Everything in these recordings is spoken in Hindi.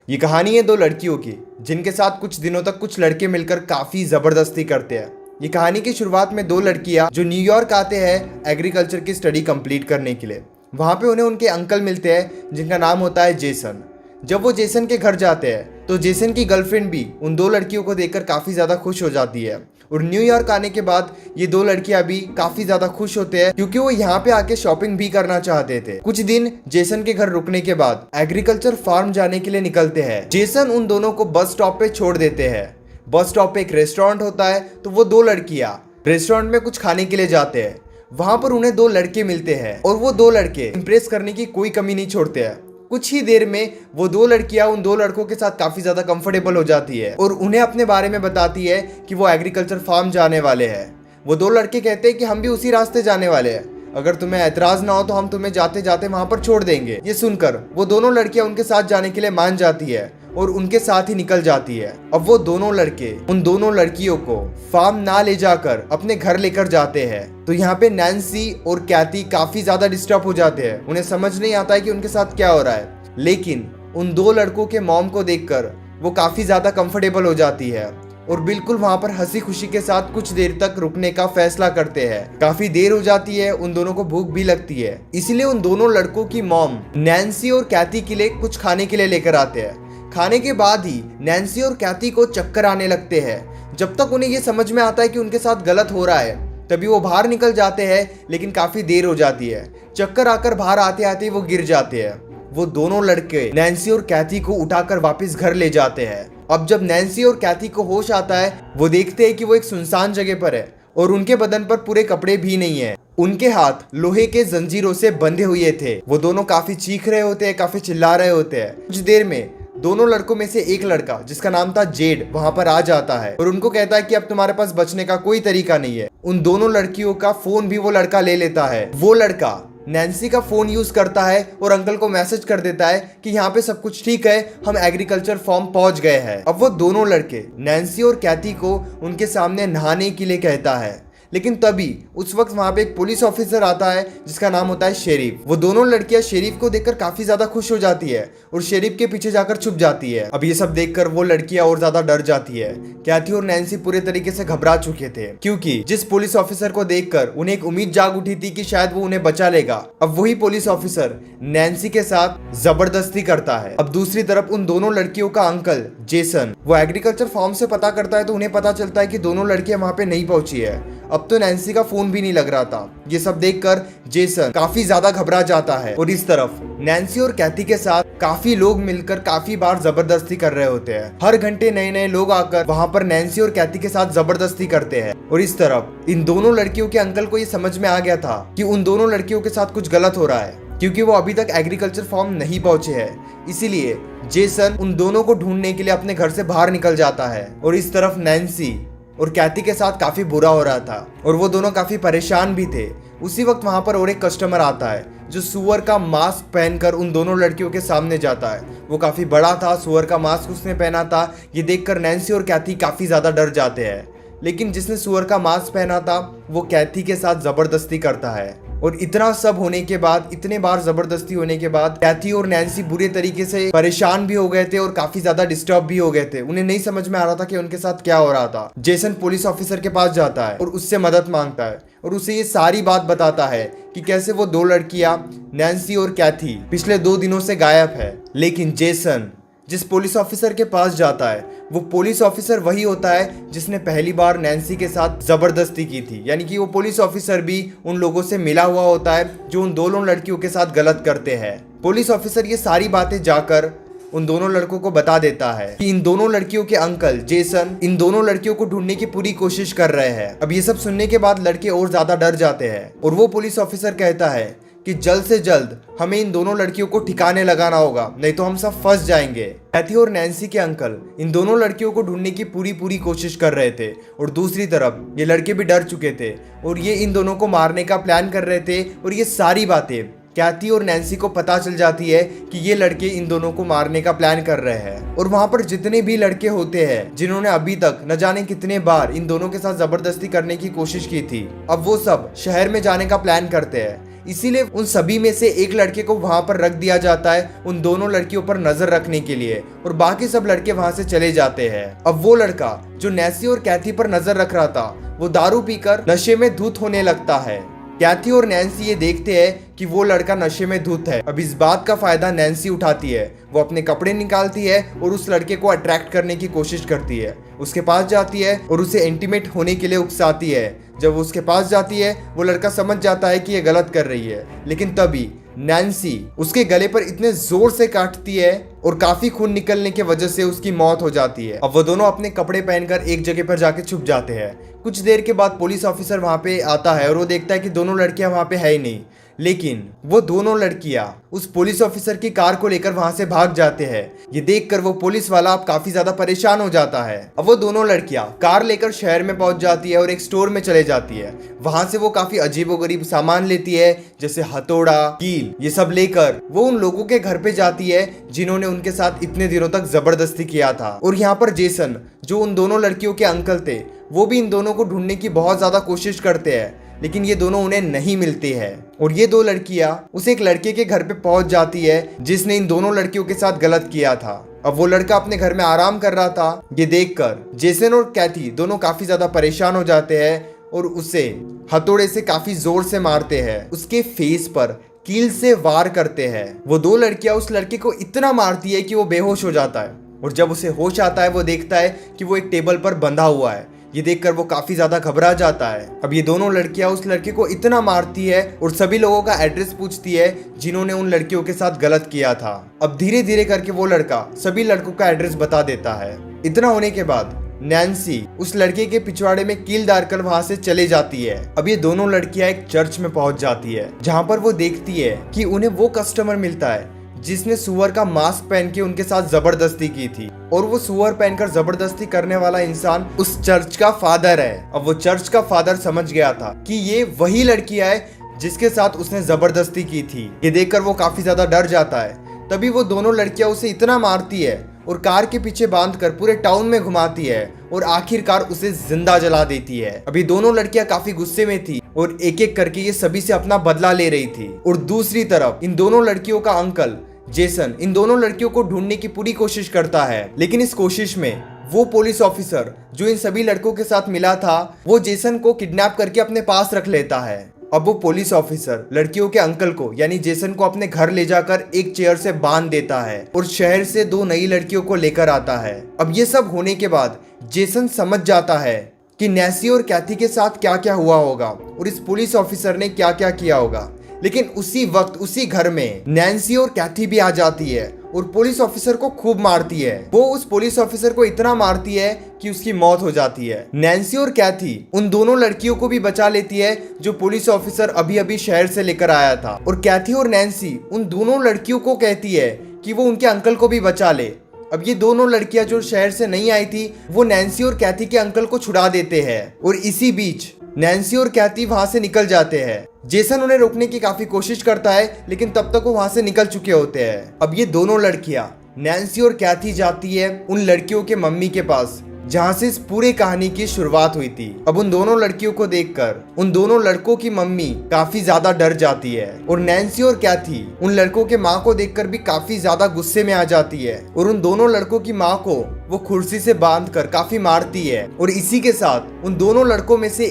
ये कहानी है दो लड़कियों की जिनके साथ कुछ दिनों तक कुछ लड़के मिलकर काफी जबरदस्ती करते हैं। ये कहानी की शुरुआत में दो लड़कियां जो न्यूयॉर्क आते हैं एग्रीकल्चर की स्टडी कंप्लीट करने के लिए। वहां पे उन्हें उनके अंकल मिलते हैं जिनका नाम होता है जेसन। जब वो जेसन के घर जाते हैं तो जेसन की गर्लफ्रेंड भी उन दो लड़कियों को देखकर काफी ज्यादा खुश हो जाती है। और न्यूयॉर्क आने के बाद ये दो लड़कियां भी काफी ज्यादा खुश होते हैं क्योंकि वो यहाँ पे आके शॉपिंग भी करना चाहते थे। कुछ दिन जेसन के घर रुकने के बाद एग्रीकल्चर फार्म जाने के लिए निकलते हैं। जेसन उन दोनों को बस स्टॉप पे छोड़ देते हैं। बस स्टॉप पे एक रेस्टोरेंट होता है तो वो दो लड़कियां रेस्टोरेंट में कुछ खाने के लिए जाते हैं। वहां पर उन्हें दो लड़के मिलते हैं और वो दो लड़के इंप्रेस करने की कोई कमी नहीं छोड़ते हैं। कुछ ही देर में वो दो लड़कियां उन दो लड़कों के साथ काफी ज्यादा कंफर्टेबल हो जाती है और उन्हें अपने बारे में बताती है कि वो एग्रीकल्चर फार्म जाने वाले हैं। वो दो लड़के कहते हैं कि हम भी उसी रास्ते जाने वाले हैं, अगर तुम्हें ऐतराज ना हो तो हम तुम्हें जाते जाते वहां पर छोड़ देंगे। ये सुनकर वो दोनों लड़कियां उनके साथ जाने के लिए मान जाती है और उनके साथ ही निकल जाती है। अब वो दोनों लड़के उन दोनों लड़कियों को फार्म ना ले जाकर अपने घर लेकर जाते हैं। तो यहाँ पे नैन्सी और कैथी काफी ज्यादा डिस्टर्ब हो जाते हैं। उन्हें समझ नहीं आता है कि उनके साथ क्या हो रहा है, लेकिन उन दो लड़कों के मॉम को देखकर वो काफी ज्यादा कंफर्टेबल हो जाती है और बिल्कुल वहां पर हंसी खुशी के साथ कुछ देर तक रुकने का फैसला करते हैं। काफी देर हो जाती है, उन दोनों को भूख भी लगती है, इसलिए उन दोनों लड़कों की मॉम नैन्सी और कैथी के लिए कुछ खाने के लिए लेकर आते हैं। खाने के बाद ही नैन्सी और कैथी को चक्कर आने लगते हैं। जब तक उन्हें ये समझ में आता है कि उनके साथ गलत हो रहा है तभी वो बाहर निकल जाते हैं, लेकिन काफी देर हो जाती है। चक्कर आकर बाहर आते आते वो गिर जाते हैं। वो दोनों लड़के नैन्सी और कैथी को उठाकर वापस घर ले जाते हैं। अब जब नैन्सी और कैथी को होश आता है वो देखते हैं कि वो एक सुनसान जगह पर है और उनके बदन पर पूरे कपड़े भी नहीं है। उनके हाथ लोहे के जंजीरों से बंधे हुए थे। वो दोनों काफी चीख रहे होते हैं, काफी चिल्ला रहे होते हैं। कुछ देर में दोनों लड़कों में से एक लड़का जिसका नाम था जेड वहां पर आ जाता है और उनको कहता है कि अब तुम्हारे पास बचने का कोई तरीका नहीं है। उन दोनों लड़कियों का फोन भी वो लड़का ले लेता है। वो लड़का नैन्सी का फोन यूज करता है और अंकल को मैसेज कर देता है कि यहाँ पे सब कुछ ठीक है, हम एग्रीकल्चर फार्म पहुंच गए हैं। अब वो दोनों लड़के नैन्सी और कैथी को उनके सामने नहाने के लिए कहता है, लेकिन तभी उस वक्त वहां पे एक पुलिस ऑफिसर आता है जिसका नाम होता है शेरिफ। वो दोनों लड़कियां शेरिफ को देखकर काफी ज्यादा खुश हो जाती है और शेरिफ के पीछे जाकर छुप जाती है। अब ये सब देखकर वो लड़कियां और ज्यादा डर जाती है। कैथी और नैन्सी पूरे तरीके से घबरा चुके थे क्योंकि जिस पुलिस ऑफिसर को देखकर उन्हें एक उम्मीद जाग उठी थी कि शायद वो उन्हें बचा लेगा, अब वही पुलिस ऑफिसर नैन्सी के साथ जबरदस्ती करता है। अब दूसरी तरफ उन दोनों लड़कियों का अंकल जेसन वो एग्रीकल्चर फार्म से पता करता है तो उन्हें पता चलता है कि दोनों लड़कियां वहां पे नहीं पहुंची है। अब तो नैन्सी का फोन भी नहीं लग रहा था। ये सब देखकर जेसन काफी ज्यादा घबरा जाता है और इस तरफ नैन्सी और कैथी के साथ काफी लोग मिलकर काफी बार जबरदस्ती कर रहे होते हैं। हर घंटे नए नए लोग आकर वहां पर नैन्सी और कैथी के साथ जबरदस्ती करते हैं। और इस तरफ इन दोनों लड़कियों के अंकल को ये समझ में आ गया था कि उन दोनों लड़कियों के साथ कुछ गलत हो रहा है क्योंकि वो अभी तक एग्रीकल्चर फार्म नहीं पहुंचे हैं। इसीलिए जेसन उन दोनों को ढूंढने के लिए अपने घर से बाहर निकल जाता है और इस तरफ नैन्सी और कैथी के साथ काफी बुरा हो रहा था और वो दोनों काफी परेशान भी थे। उसी वक्त वहां पर और एक कस्टमर आता है जो सुअर का मास्क पहनकर उन दोनों लड़कियों के सामने जाता है। वो काफी बड़ा था, सुअर का मास्क उसने पहना था। ये देखकर नैन्सी और कैथी काफी ज्यादा डर जाते हैं, लेकिन जिसने सुअर का मास्क पहना था वो कैथी के साथ जबरदस्ती करता है। और इतना सब होने के बाद, इतने बार जबरदस्ती होने के बाद कैथी और नैन्सी बुरे तरीके से परेशान भी हो गए थे और काफी ज्यादा डिस्टर्ब भी हो गए थे। उन्हें नहीं समझ में आ रहा था कि उनके साथ क्या हो रहा था। जेसन पुलिस ऑफिसर के पास जाता है और उससे मदद मांगता है और उसे ये सारी बात बताता है कि कैसे वो दो लड़कियां नैन्सी और कैथी पिछले 2 दिनों से गायब है। लेकिन जेसन जिस पुलिस ऑफिसर के पास जाता है वो पुलिस ऑफिसर वही होता है जिसने पहली बार नैन्सी के साथ जबरदस्ती की थी। यानी कि वो पुलिस ऑफिसर भी उन लोगों से मिला हुआ होता है जो उन दोनों लड़कियों के साथ गलत करते हैं। पुलिस ऑफिसर ये सारी बातें जाकर उन दोनों लड़कों को बता देता है कि इन दोनों लड़कियों के अंकल जेसन इन दोनों लड़कियों को ढूंढने की पूरी कोशिश कर रहे हैं। अब ये सब सुनने के बाद लड़के और ज्यादा डर जाते हैं और वो पुलिस ऑफिसर कहता है कि जल्द से जल्द हमें इन दोनों लड़कियों को ठिकाने लगाना होगा, नहीं तो हम सब फंस जाएंगे। कैथी और नैन्सी के अंकल इन दोनों लड़कियों को ढूंढने की पूरी कोशिश कर रहे थे और दूसरी तरफ ये लड़के भी डर चुके थे और ये इन दोनों को मारने का प्लान कर रहे थे। और ये सारी बातें कैथी और नैन्सी को पता चल जाती है कि ये लड़के इन दोनों को मारने का प्लान कर रहे हैं। और वहां पर जितने भी लड़के होते हैं जिन्होंने अभी तक न जाने कितने बार इन दोनों के साथ जबरदस्ती करने की कोशिश की थी, अब वो सब शहर में जाने का प्लान करते हैं। इसीलिए उन सभी में से एक लड़के को वहां पर रख दिया जाता है उन दोनों लड़कियों पर नजर रखने के लिए, और बाकी सब लड़के वहां से चले जाते हैं। अब वो लड़का जो नैन्सी और कैथी पर नजर रख रहा था वो दारू पीकर नशे में धुत होने लगता है। कैथी और नैन्सी ये देखते हैं कि वो लड़का नशे में धुत है। अब इस बात का फायदा नैन्सी उठाती है। वो अपने कपड़े निकालती है और उस लड़के को अट्रैक्ट करने की कोशिश करती है। उसके पास जाती है और उसे इंटीमेट होने के लिए उकसाती है। जब वो उसके पास जाती है वो लड़का समझ जाता है कि ये गलत कर रही है, लेकिन तभी नैन्सी उसके गले पर इतने जोर से काटती है और काफी खून निकलने की वजह से उसकी मौत हो जाती है। अब वो दोनों अपने कपड़े पहनकर एक जगह पर जाके छुप जाते हैं। कुछ देर के बाद पुलिस ऑफिसर वहां पे आता है और वो देखता है कि दोनों लड़कियां वहां पे है ही नहीं, लेकिन वो दोनों लड़कियां उस पुलिस ऑफिसर की कार को लेकर वहां से भाग जाते हैं। ये देखकर वो पुलिस वाला अब काफी ज्यादा परेशान हो जाता है। अब वो दोनों लड़कियां कार लेकर शहर में पहुंच जाती है और एक स्टोर में चले जाती है। वहां से वो काफी अजीबोगरीब सामान लेती है, जैसे हथौड़ा, कील, ये सब लेकर वो उन लोगों के घर पे जाती है जिन्होंने उनके साथ इतने दिनों तक जबरदस्ती किया था। और यहाँ पर जेसन, जो उन दोनों लड़कियों के अंकल थे, वो भी इन दोनों को ढूंढने की बहुत ज्यादा कोशिश करते हैं, लेकिन ये दोनों उन्हें नहीं मिलते हैं। और ये दो लड़कियां उस एक लड़के के घर पे पहुंच जाती है जिसने इन दोनों लड़कियों के साथ गलत किया था। अब वो लड़का अपने घर में आराम कर रहा था। ये देखकर जेसन और कैथी दोनों काफी ज्यादा परेशान हो जाते हैं और उसे हथौड़े से काफी जोर से मारते हैं। उसके फेस पर कील से वार करते हैं। वो दो लड़कियां उस लड़के को इतना मारती है कि वो बेहोश हो जाता है, और जब उसे होश आता है वो देखता है कि वो एक टेबल पर बंधा हुआ है। ये देखकर वो काफी ज्यादा घबरा जाता है। अब ये दोनों लड़कियां उस लड़के को इतना मारती है और सभी लोगों का एड्रेस पूछती है जिन्होंने उन लड़कियों के साथ गलत किया था। अब धीरे धीरे करके वो लड़का सभी लड़कों का एड्रेस बता देता है। इतना होने के बाद नैन्सी उस लड़के के पिछवाड़े में कील डालकर वहां से चले जाती है। अब ये दोनों लड़कियां एक चर्च में पहुंच जाती है, जहां पर वो देखती है कि उन्हें वो कस्टमर मिलता है जिसने सुअर का मास्क पहन के उनके साथ जबरदस्ती की थी, और वो सुअर पहनकर जबरदस्ती करने वाला इंसान उस चर्च का फादर है। अब वो चर्च का फादर समझ गया था कि ये वही लड़की है जिसके साथ उसने जबरदस्ती की थी। ये देखकर वो काफी ज्यादा डर जाता है। तभी वो दोनों लड़कियां उसे इतना मारती है और कार के पीछे बांधकर पूरे टाउन में घुमाती है और आखिरकार उसे जिंदा जला देती है। अभी दोनों लड़कियां काफी गुस्से में थी और एक एक करके ये सभी से अपना बदला ले रही थी। और दूसरी तरफ इन दोनों लड़कियों का अंकल जेसन इन दोनों लड़कियों को ढूंढने की पूरी कोशिश करता है, लेकिन इस कोशिश में वो पुलिस ऑफिसर जो इन सभी लड़कों के साथ मिला था वो जेसन को किडनैप करके अपने पास रख लेता है। अब वो पुलिस ऑफिसर लड़कियों के अंकल को यानी जेसन को अपने घर ले जाकर एक चेयर से बांध देता है और शहर से दो नई लड़कियों को लेकर आता है। अब ये सब होने के बाद जेसन समझ जाता है कि नैन्सी और कैथी के साथ क्या क्या हुआ होगा और इस पुलिस ऑफिसर ने क्या क्या किया होगा। लेकिन उसी वक्त उसी घर में नैन्सी और कैथी भी आ जाती है और पुलिस ऑफिसर को खूब मारती है। वो उस पुलिस ऑफिसर को इतना मारती है कि उसकी मौत हो जाती है। नैन्सी और कैथी उन दोनों लड़कियों को भी बचा लेती है जो पुलिस ऑफिसर अभी अभी शहर से लेकर आया था, और कैथी और नैन्सी उन दोनों लड़कियों को कहती है कि वो उनके अंकल को भी बचा ले। अब ये दोनों लड़कियां जो शहर से नहीं आई थी वो नैन्सी और कैथी के अंकल को छुड़ा देते हैं, और इसी बीच नैन्सी और कैथी वहां से निकल जाते हैं। जेसन उन्हें रोकने की काफी कोशिश करता है, लेकिन तब तक वो वहां से निकल चुके होते हैं। अब ये दोनों लड़कियां नैन्सी और कैथी जाती है उन लड़कियों के मम्मी के पास जहां से इस पूरी कहानी की शुरुआत हुई थी। अब उन दोनों लड़कियों को देखकर उन दोनों लड़कों की मम्मी काफी ज्यादा डर जाती है, और नैन्सी और कैथी उन लड़कों के माँ को देखकर भी काफी ज्यादा गुस्से में आ जाती है और उन दोनों लड़कों की माँ को वो कुर्सी से बांधकर काफी मारती है। और इसी के साथ उन दोनों लड़कों में से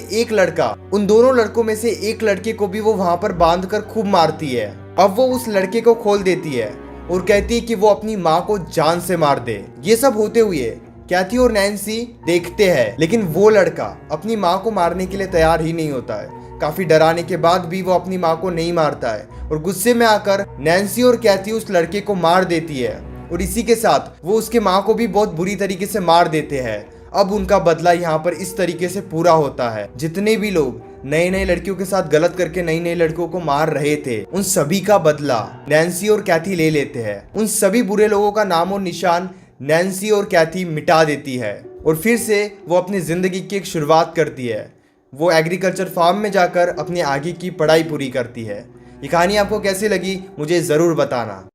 एक लड़के को भी वो वहां पर बांधकर खूब मारती है। अब वो उस लड़के को खोल देती है और कहती है कि वो अपनी माँ को जान से मार दे। ये सब होते हुए कैथी और नैन्सी देखते हैं, लेकिन वो लड़का अपनी माँ को मारने के लिए तैयार ही नहीं होता है। काफी डराने के बाद भी वो अपनी माँ को नहीं मारता है, और गुस्से में आकर नैन्सी और कैथी उस लड़के को मार देती है, और इसी के साथ वो उसके माँ को भी बहुत बुरी तरीके से मार देते हैं। अब उनका बदला यहाँ पर इस तरीके से पूरा होता है। जितने भी लोग नए नए लड़कियों के साथ गलत करके नई नई लड़कियों को मार रहे थे, उन सभी का बदला नैन्सी और कैथी ले लेते हैं। उन सभी बुरे लोगों का नाम और निशान नैन्सी और कैथी मिटा देती है, और फिर से वो अपनी जिंदगी की एक शुरुआत करती है। वो एग्रीकल्चर फार्म में जाकर अपनी आगे की पढ़ाई पूरी करती है। ये कहानी आपको कैसी लगी मुझे ज़रूर बताना।